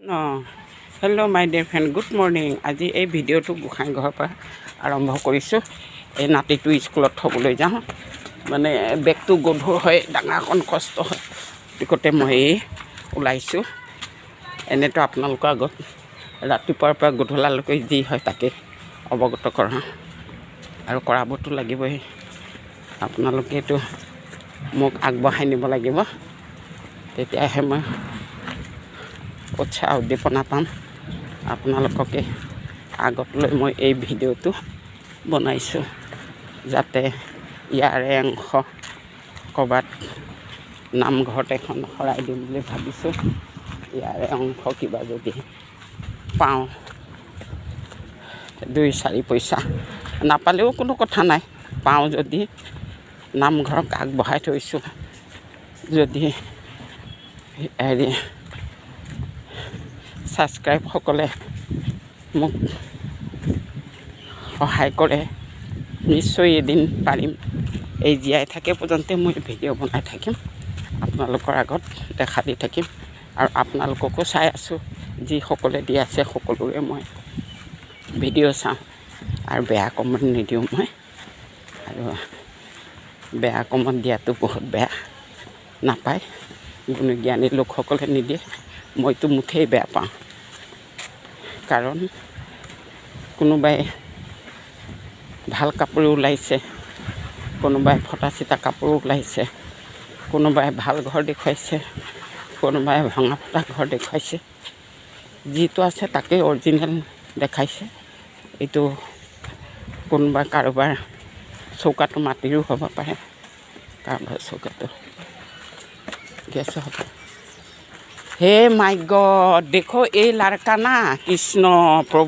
Hello' মাই dear friend, good morning. আজি এই ভিডিঅ'টো গোসাঁই ঘৰৰ পৰা আৰম্ভ কৰিছোঁ। এই নাতিটো স্কুলত থ'বলৈ যাওঁ, মানে বেগটো গধুৰ হয়, ডাঙৰকণ কষ্ট হয়, গতিকে মই ওলাইছোঁ। এনেতো আপোনালোকৰ আগত ৰাতিপুৱাৰ পৰা গধূলালৈকে যি হয় তাকে অৱগত কৰাওঁ, আৰু কৰাবতো লাগিবই। আপোনালোকেতো মোক আগবঢ়াই নিব লাগিব, তেতিয়াহে মই উৎসাহ উদ্দীপনা পাম। আপোনালোককে আগত লৈ মই এই ভিডিঅ'টো বনাইছোঁ, যাতে ইয়াৰে অংশ ক'ৰবাত নামঘৰত এখন শৰাই দিম বুলি ভাবিছোঁ। ইয়াৰে অংশ কিবা যদি পাওঁ, 2-4 পইচা, নাপালেও কোনো কথা নাই, পাওঁ যদি নামঘৰক আগবঢ়াই থৈছোঁ। যদি ছাবস্ক্ৰাইবসকলে মোক সহায় কৰে, নিশ্চয় এদিন পাৰিম। এই জীয়াই থাকে পৰ্যন্ত মই ভিডিঅ' বনাই থাকিম, আপোনালোকৰ আগত দেখা দি থাকিম। আৰু আপোনালোককো চাই আছোঁ, যিসকলে দি আছে সকলোৰে মই ভিডিঅ' চাওঁ, আৰু বেয়া কমেণ্ট নিদিওঁ মই। আৰু বেয়া কমেণ্ট দিয়াটো বহুত বেয়া, নাপায়, গুণজ্ঞানী লোকসকলে নিদিয়ে। মইতো মুঠেই বেয়া পাওঁ, কাৰণ কোনোবাই ভাল কাপোৰ ওলাইছে, কোনোবাই ফটা চিটা কাপোৰ ওলাইছে, কোনোবাই ভাল ঘৰ দেখুৱাইছে, কোনোবাই ভঙা ফটা ঘৰ দেখুৱাইছে। যিটো আছে তাকেই অৰিজিনেল দেখাইছে। এইটো কোনোবা কাৰোবাৰ চৌকাটো মাটিৰো হ'ব পাৰে, কাৰোবাৰ চৌকাটো গেছৰ হ'ব। हे माय गॉड, देखो ये लड़का ना, कृष्ण प्रभु।